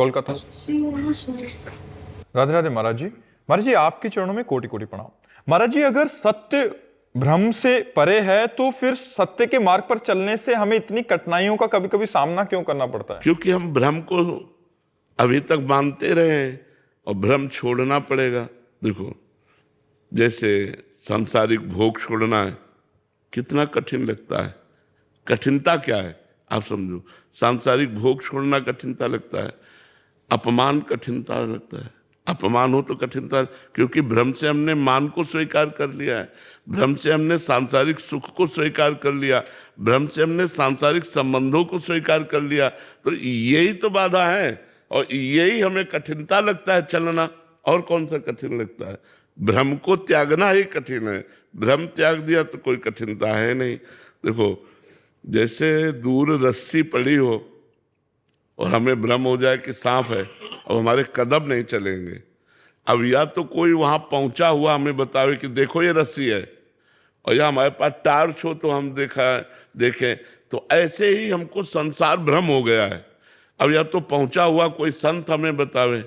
कोलकाता से। राधे राधे महाराज जी। महाराज जी, आपके चरणों में कोटि कोटि प्रणाम। महाराज जी, अगर सत्य भ्रम से परे है तो फिर सत्य के मार्ग पर चलने से हमें इतनी कठिनाइयों का कभी कभी सामना क्यों करना पड़ता है? क्योंकि हम भ्रम को अभी तक मानते रहे हैं और भ्रम छोड़ना पड़ेगा। देखो, जैसे सांसारिक भोग छोड़ना है, कितना कठिन लगता है। कठिनता क्या है आप समझो। सांसारिक भोग छोड़ना कठिनता लगता है, अपमान कठिनता लगता है। अपमान हो तो कठिनता, क्योंकि भ्रम से हमने मान को स्वीकार कर लिया है, भ्रम से हमने सांसारिक सुख को स्वीकार कर लिया, भ्रम से हमने सांसारिक संबंधों को स्वीकार कर लिया। तो यही तो बाधा है और यही हमें कठिनता लगता है चलना। और कौन सा कठिन लगता है? भ्रम को त्यागना ही कठिन है। भ्रम त्याग दिया तो कोई कठिनता है नहीं। देखो, जैसे दूर रस्सी पड़ी हो और हमें भ्रम हो जाए कि सांप है और हमारे कदम नहीं चलेंगे। अब या तो कोई वहां पहुंचा हुआ हमें बतावे कि देखो ये रस्सी है, और या हमारे पास टार्च हो तो हम देखें। तो ऐसे ही हमको संसार भ्रम हो गया है। अब या तो पहुंचा हुआ कोई संत हमें बतावे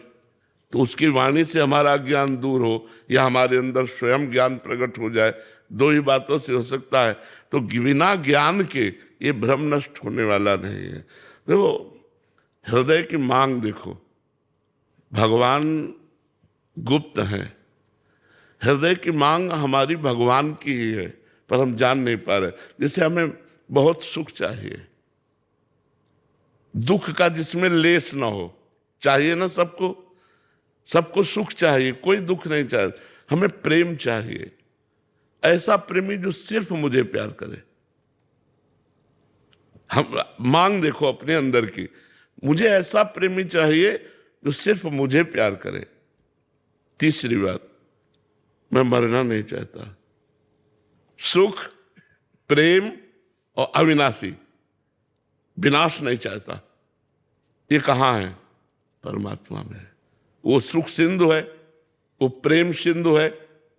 तो उसकी वाणी से हमारा ज्ञान दूर हो, या हमारे अंदर स्वयं ज्ञान प्रकट हो जाए। दो ही बातों से हो सकता है। तो बिना ज्ञान के ये भ्रम नष्ट होने वाला नहीं है। देखो, हृदय की मांग देखो, भगवान गुप्त हैं। हृदय की मांग हमारी भगवान की ही है, पर हम जान नहीं पा रहे। जैसे हमें बहुत सुख चाहिए, दुख का जिसमें लेस ना हो। चाहिए ना सबको, सबको सुख चाहिए, कोई दुख नहीं चाहिए। हमें प्रेम चाहिए, ऐसा प्रेमी जो सिर्फ मुझे प्यार करे। हम मांग देखो अपने अंदर की, मुझे ऐसा प्रेमी चाहिए जो सिर्फ मुझे प्यार करे। तीसरी बात, मैं मरना नहीं चाहता। सुख, प्रेम और अविनाशी, विनाश नहीं चाहता। ये कहाँ है? परमात्मा में है। वो सुख सिंधु है, वो प्रेम सिंधु है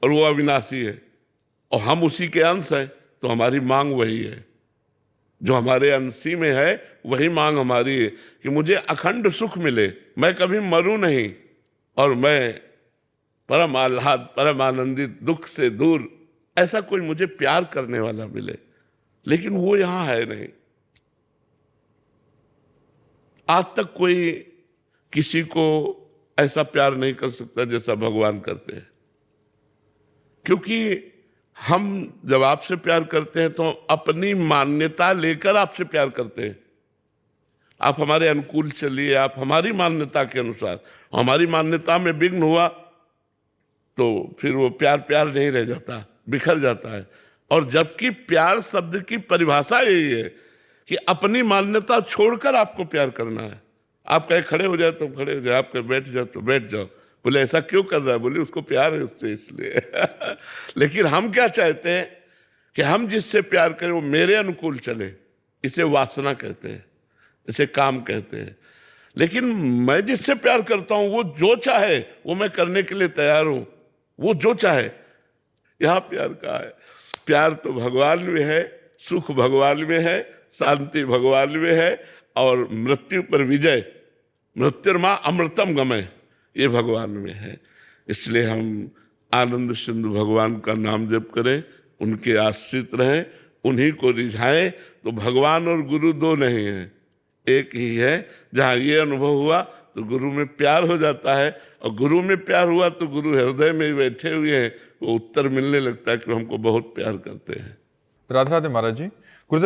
और वो अविनाशी है, और हम उसी के अंश हैं। तो हमारी मांग वही है, जो हमारे अंशी में है वही मांग हमारी है कि मुझे अखंड सुख मिले, मैं कभी मरूं नहीं, और मैं परम आह्लाद, परम आनंदित, दुख से दूर, ऐसा कोई मुझे प्यार करने वाला मिले। लेकिन वो यहां है नहीं। आज तक कोई किसी को ऐसा प्यार नहीं कर सकता जैसा भगवान करते हैं। क्योंकि हम जब आपसे प्यार करते हैं तो अपनी मान्यता लेकर आपसे प्यार करते हैं। आप हमारे अनुकूल चलिए, आप हमारी मान्यता के अनुसार। हमारी मान्यता में विघ्न हुआ तो फिर वो प्यार प्यार नहीं रह जाता, बिखर जाता है। और जबकि प्यार शब्द की परिभाषा यही है कि अपनी मान्यता छोड़कर आपको प्यार करना है। आप कहे खड़े हो जाए तो खड़े हो जाए, आप कहे बैठ जाओ तो बैठ जाओ। बोले ऐसा क्यों कर रहा है? बोले उसको प्यार है उससे, इसलिए। लेकिन हम क्या चाहते हैं कि हम जिससे प्यार करें वो मेरे अनुकूल चले। इसे वासना कहते हैं, इसे काम कहते हैं। लेकिन मैं जिससे प्यार करता हूं वो जो चाहे वो मैं करने के लिए तैयार हूं। वो जो चाहे। यहां प्यार कहाँ है? प्यार तो भगवान में है, सुख भगवान में है, शांति भगवान में है, और मृत्यु पर विजय, मृत्युर्मा अमृतम गमय, ये भगवान में है। इसलिए हम आनंद सिंधु भगवान का नाम जप करें, उनके आश्रित रहें, उन्हीं को रिझाएं। तो भगवान और गुरु दो नहीं है, एक ही है। जहाँ ये अनुभव हुआ तो गुरु में प्यार हो जाता है, और गुरु में प्यार हुआ तो गुरु हृदय में ही बैठे हुए हैं, वो उत्तर मिलने लगता है कि हमको बहुत प्यार करते हैं। राधे राधे महाराज जी। गुरुदेव